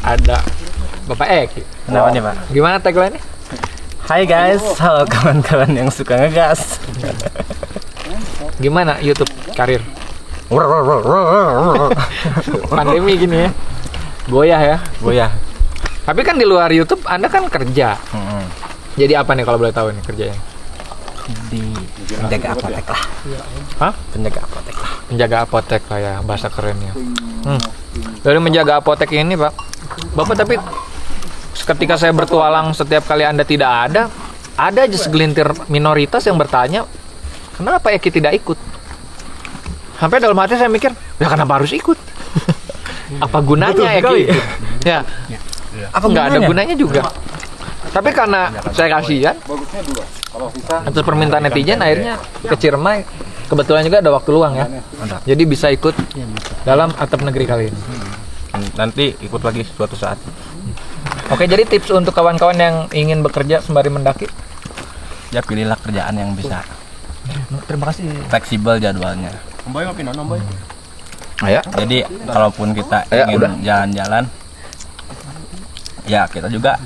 Ada Bapak Eki. Kenapa nih Pak? Gimana tagline-nya? Hai guys, halo kawan-kawan yang suka ngegas. Gimana YouTube karir? Pandemi gini ya. Goyah ya. Goyah. Tapi kan di luar YouTube Anda kan kerja. Jadi apa nih kalau boleh tahu nih kerjanya? Di penjaga apotek lah. Hah? Penjaga apotek lah. Penjaga apotek lah ya, bahasa kerennya. Dari menjaga apotek ini Pak, Bapak tapi ketika saya bertualang setiap kali Anda tidak ada aja segelintir minoritas yang bertanya, kenapa Eki tidak ikut? Sampai dalam hati saya mikir, ya kenapa harus ikut? Apa gunanya Eki ikut? Ya, apa nggak ada gunanya juga? Tapi karena saya kasihan atas permintaan netizen, akhirnya ke Ciremai. Kebetulan juga ada waktu luang ya. Jadi bisa ikut dalam atap negeri kali ini. Nanti ikut lagi suatu saat. Oke, jadi tips untuk kawan-kawan yang ingin bekerja sembari mendaki? Ya pilihlah kerjaan yang bisa Terima kasih. fleksibel jadwalnya. Ayo. Jadi kalaupun kita ingin jalan-jalan, ya kita juga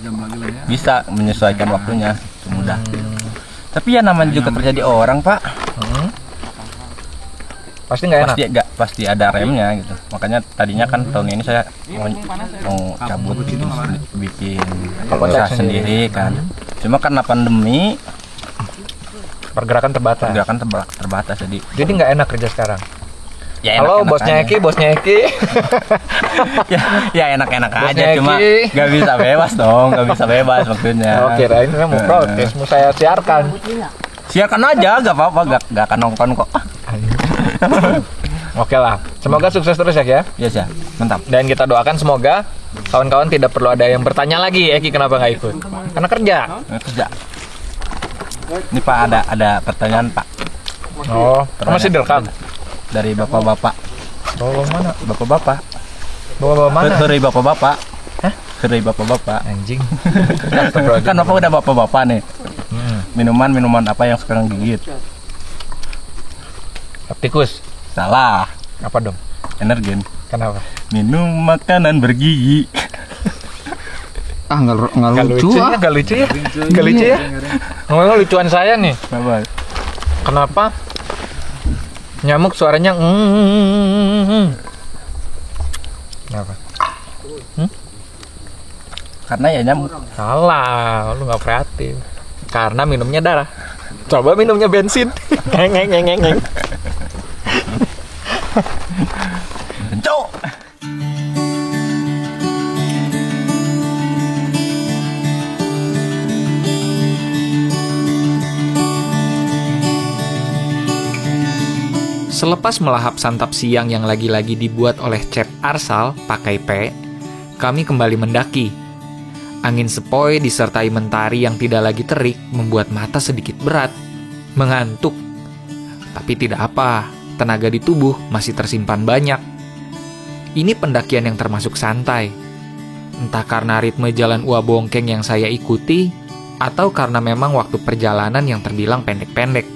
bisa menyesuaikan waktunya, itu mudah. Tapi ya namanya juga kerja di orang Pak, Pasti nggak enak. pasti ada remnya gitu. Makanya tadinya kan tahun ini saya mau cabut bikin usaha sendiri kan. Cuma karena pandemi Pergerakan terbatas jadi nggak enak kerja sekarang. ya Halo enak-enak bosnya aja. Eki. ya enak-enak Bosnya aja, cuma Eki. nggak bisa bebas dong, nggak bisa bebas maksudnya. Oke, ini saya mau protes, mau saya siarkan. Siarkan aja, nggak apa-apa, nggak akan nongkrong kok. Oke lah, semoga sukses terus ya. Ya sih, mantap. Dan kita doakan semoga kawan-kawan tidak perlu ada yang bertanya lagi Eki kenapa nggak ikut, karena kerja. Kerja. Ini Pak ada pertanyaan Pak. Oh, masih direkam? Dari bapak-bapak. Bawa mana? Bapak-bapak. Bawa mana? Dari bapak-bapak. Hah? Dari bapak-bapak. Anjing. Kan bapak udah bapak-bapak nih. Minuman apa yang sekarang gigit? Tikus. Salah. Apa dong? Energen. Kenapa? Minum makanan bergigi. Nggak lucu ya? Ngomong lucuan saya nih. Kenapa? Kenapa nyamuk suaranya Kenapa? Karena ya nyamuk. Salah, lu nggak kreatif. Karena minumnya darah. Coba minumnya bensin. Ngeng. Kencok. Selepas melahap santap siang yang lagi-lagi dibuat oleh Chef Arsal pakai P, kami kembali mendaki. Angin sepoi disertai mentari yang tidak lagi terik membuat mata sedikit berat, mengantuk. Tapi tidak apa, tenaga di tubuh masih tersimpan banyak. Ini pendakian yang termasuk santai. Entah karena ritme jalan Ua Bongkeng yang saya ikuti, atau karena memang waktu perjalanan yang terbilang pendek-pendek.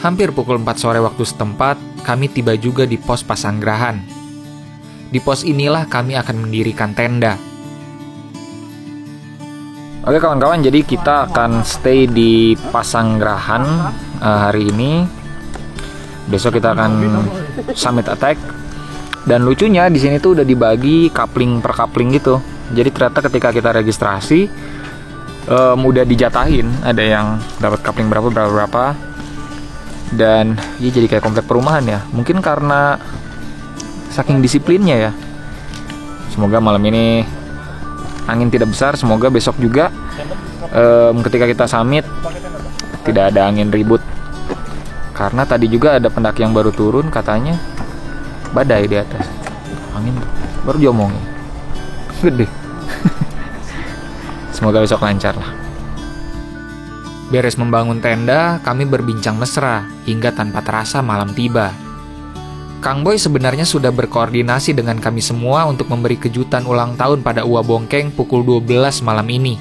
Hampir pukul 4 sore waktu setempat, kami tiba juga di pos Pasanggerahan. Di pos inilah kami akan mendirikan tenda. Oke kawan-kawan, jadi kita akan stay di Pasanggerahan hari ini. Besok kita akan summit attack. Dan lucunya di sini tuh udah dibagi coupling per coupling gitu. Jadi ternyata ketika kita registrasi udah dijatahin, ada yang dapat coupling berapa. Dan ya jadi kayak komplek perumahan ya. Mungkin karena saking disiplinnya ya. Semoga malam ini angin tidak besar. Semoga besok juga ketika kita summit tidak ada angin ribut. Karena tadi juga ada pendaki yang baru turun, katanya badai di atas. Angin baru diomongin gede. Semoga besok lancar lah. Beres membangun tenda, kami berbincang mesra hingga tanpa terasa malam tiba. Kang Boy sebenarnya sudah berkoordinasi dengan kami semua untuk memberi kejutan ulang tahun pada Ua Bongkeng pukul 12 malam ini.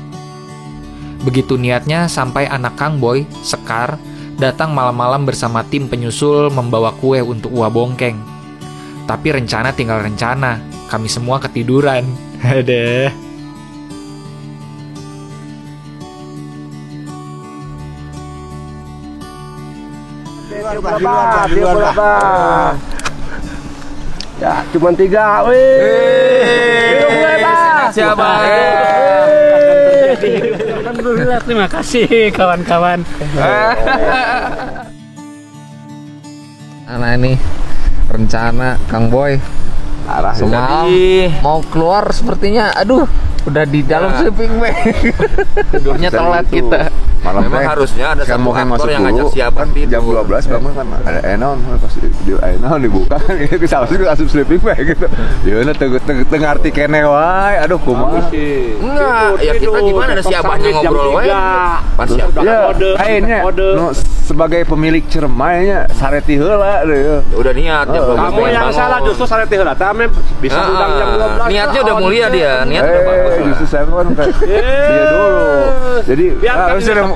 Begitu niatnya sampai anak Kang Boy, Sekar, datang malam-malam bersama tim penyusul membawa kue untuk Ua Bongkeng. Tapi rencana tinggal rencana, kami semua ketiduran. Ada. Ya, cuma 3. Siapa? Alhamdulillah, terima kasih kawan-kawan. Anak ini rencana Kang Boy semalam mau keluar sepertinya, aduh udah di dalam sleeping bag. Tidurnya telat kita. Malam memang harusnya ada satu aktor yang ngajak siapa jam 12 bangun kan ada enon pas di enon dibuka gitu salah asup sleeping bag gitu. Ya udah teu ngarti kene wae. Aduh kumaha. Enggak, ya kita gimana ada si abahnya ngobrol wae. Pas siapa kayaknya sebagai pemilik cermainya sareti heula deh. Udah niat jam 12. Kamu yang salah justru sareti heula teh bisa undang jam 12. Niatnya udah mulia dia, niat udah bagus. Justru saya kan dia dulu. Jadi harus diam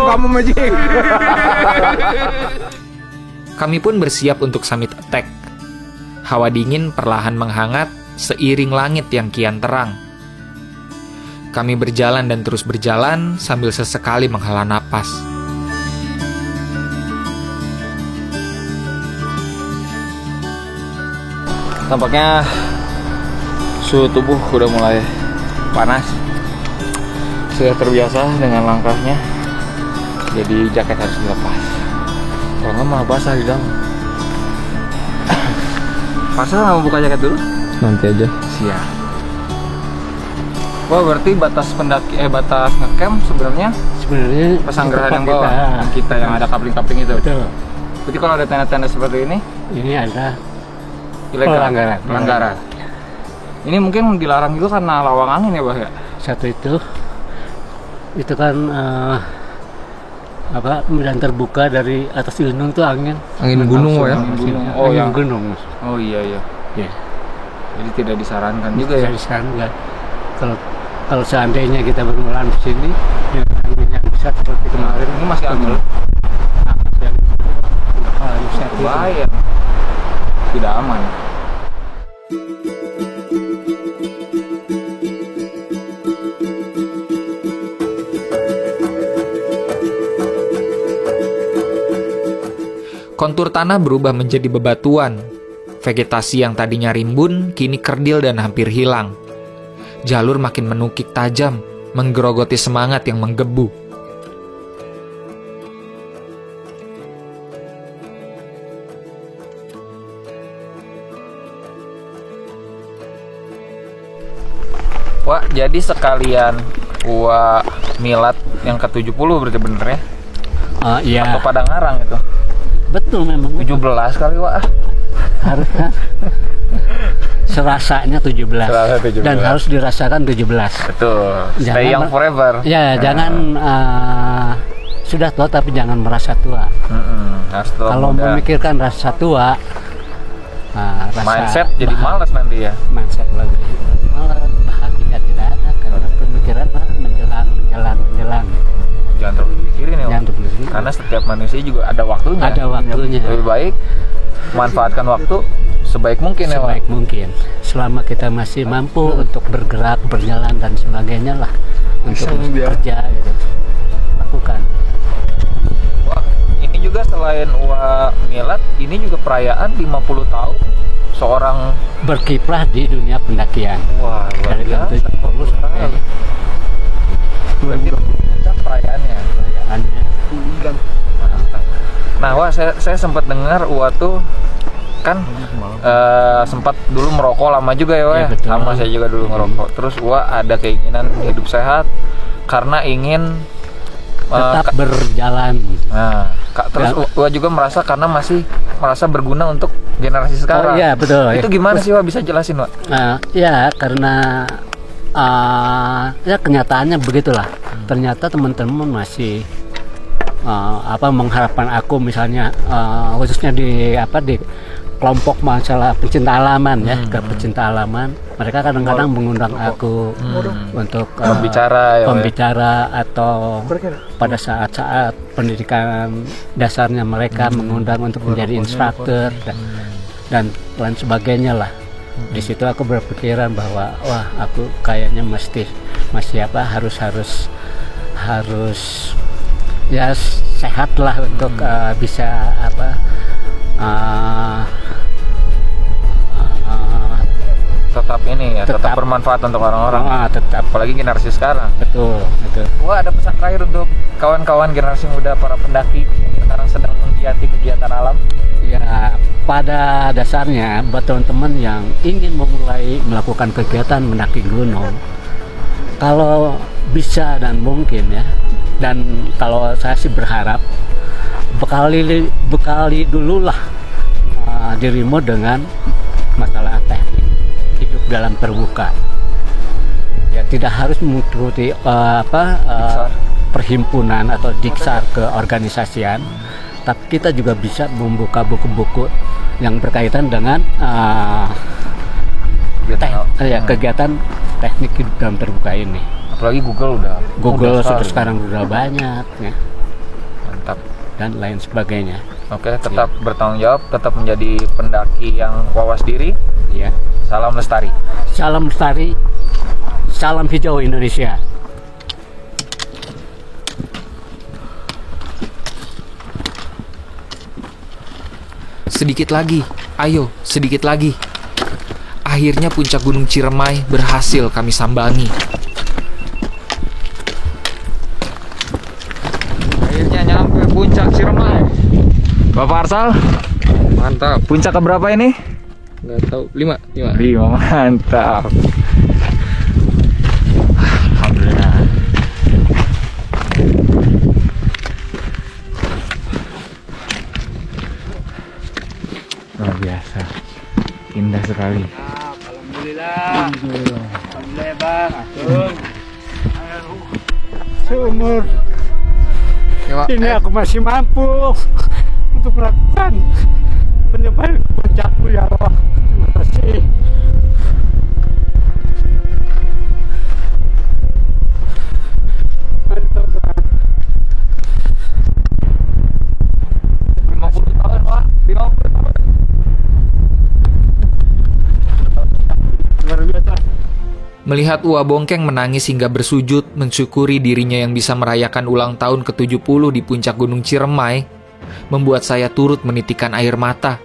kamu Magic. Kami pun bersiap untuk summit attack. Hawa dingin perlahan menghangat seiring langit yang kian terang. Kami berjalan dan terus berjalan sambil sesekali menghela napas. Tampaknya suhu tubuh udah mulai panas. Sudah terbiasa dengan langkahnya, jadi jaket harus dilepas. Kalau nggak malah basah di dalam. Pasal nggak mau buka jaket dulu? Nanti aja. Siap. Wah, berarti batas pendaki batas ngecamp sebenarnya pesanggerahan yang bawah kita yang ada kapling-kapling itu. Betul. Jadi kalau ada tenda-tenda seperti ini ada ilegal, pelanggaran. Ini mungkin dilarang juga karena lawang angin ya, Bah ya? Satu itu kan medan terbuka dari atas gunung tuh angin gunung ya. Angin gunung. Oh iya. Ya. Jadi tidak disarankan juga ya. Disarankan. Kalau seandainya kita bermulan di sini dengan angin yang besar seperti kemarin, Ini masih angin. Bahaya. Tidak aman. Kontur tanah berubah menjadi bebatuan. Vegetasi yang tadinya rimbun kini kerdil dan hampir hilang. Jalur makin menukik tajam, menggerogoti semangat yang menggebu. Wah, jadi sekalian milad yang ke-70 berarti bener ya? Iya. Atau Padang Arang itu? Betul memang. 17 kali, Wak. Harusnya serasanya 17. Dan harus dirasakan 17. Betul. Stay young forever. Ya, jangan sudah tua tapi jangan merasa tua. Harus tua. Kalau memikirkan rasa tua, mindset jadi malas nanti ya. Mindset lagi malas, bahagia tidak ada karena pemikiran menjelang. Jangan terlalu dipikirin ya. Jangan terlalu dipikirin. Karena setiap manusia juga ada waktunya. Ada waktunya. Lebih baik manfaatkan waktu sebaik mungkin ya, Wak. Sebaik mungkin. Selama kita masih mampu untuk bergerak, berjalan dan sebagainya lah, untuk bekerja gitu. Lakukan. Wah, ini juga selain milad, ini juga perayaan 50 tahun seorang berkiprah di dunia pendakian. Wah, luar dari biasa. Berarti perayaannya. Mantap. Nah, Wah, saya sempat dengar tuh kan sempat dulu merokok lama juga ya, Wah. Ya, sama saya juga dulu ngerokok. Terus ada keinginan hidup sehat karena ingin tetap berjalan. Nah, terus juga merasa karena masih merasa berguna untuk generasi sekarang. Oh iya, betul. Itu gimana sih, Wak? Bisa jelasin, Wak? Ya, karena ya kenyataannya begitulah. Ternyata teman-teman masih mengharapkan aku misalnya khususnya di kelompok masalah pecinta alaman ya, ke pecinta alaman. Mereka kadang-kadang mengundang aku untuk pembicara atau pada saat-saat pendidikan dasarnya mereka mengundang untuk menjadi instruktur dan lain sebagainya lah. Di situ aku berpikiran bahwa wah aku kayaknya harus ya sehat lah untuk bisa tetap bermanfaat untuk orang-orang. Tetap. Apalagi generasi sekarang. Betul. Wah, ada pesan terakhir untuk kawan-kawan generasi muda, para pendaki yang sekarang sedang menggiati kegiatan alam? Ya, pada dasarnya buat teman-teman yang ingin memulai melakukan kegiatan mendaki gunung, kalau bisa dan mungkin ya, dan kalau saya sih berharap bekali dululah dirimu dengan masalah teknik hidup dalam terbuka. Ya, tidak harus mengikuti perhimpunan atau diksar keorganisasian, tapi kita juga bisa membuka buku-buku yang berkaitan dengan kegiatan teknik hidup dalam terbuka ini. Apalagi Google sudah sekarang sudah banyak ya. Mantap. Dan lain sebagainya. Oke, tetap bertanggung jawab, tetap menjadi pendaki yang wawas diri. Ya. Salam lestari. Salam lestari. Salam hijau Indonesia. Sedikit lagi, ayo sedikit lagi. Akhirnya puncak Gunung Ciremai berhasil kami sambangi. Akhirnya nyampe puncak Ciremai. Bapak Arsal, Mantap. puncak keberapa ini? Nggak tahu. 5. 5, mantap. Alhamdulillah. Luar biasa, indah sekali. Alhamdulillah ya Bang. Seumur ini aku masih mampu untuk melakukan penyebaran ke puncakku ya Allah. Terima kasih. Mari teman-teman. 50 tahun, Pak. 50 tahun. Luar biasa. Melihat Uwa Bongkeng menangis hingga bersujud mensyukuri dirinya yang bisa merayakan ulang tahun ke-70 di puncak Gunung Ciremai, membuat saya turut menitikkan air mata.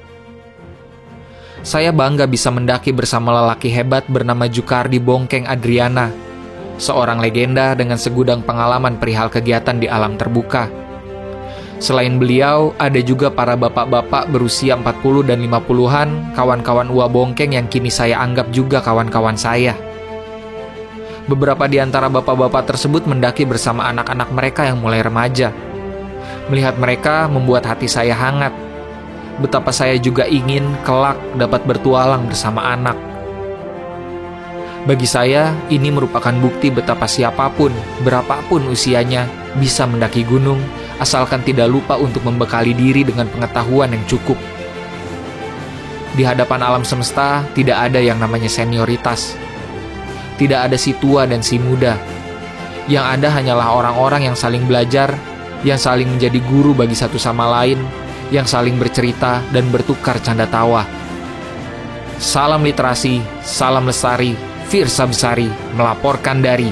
Saya bangga bisa mendaki bersama lelaki hebat bernama Jukardi Bongkeng Adriana, seorang legenda dengan segudang pengalaman perihal kegiatan di alam terbuka. Selain beliau, ada juga para bapak-bapak berusia 40 dan 50-an, kawan-kawan Uwa Bongkeng yang kini saya anggap juga kawan-kawan saya. Beberapa di antara bapak-bapak tersebut mendaki bersama anak-anak mereka yang mulai remaja. Melihat mereka membuat hati saya hangat. Betapa saya juga ingin kelak dapat bertualang bersama anak. Bagi saya, ini merupakan bukti betapa siapapun, berapapun usianya, bisa mendaki gunung, asalkan tidak lupa untuk membekali diri dengan pengetahuan yang cukup. Di hadapan alam semesta, tidak ada yang namanya senioritas. Tidak ada si tua dan si muda. Yang ada hanyalah orang-orang yang saling belajar, yang saling menjadi guru bagi satu sama lain, yang saling bercerita dan bertukar canda tawa. Salam literasi, salam lestari, Firsa Besari melaporkan dari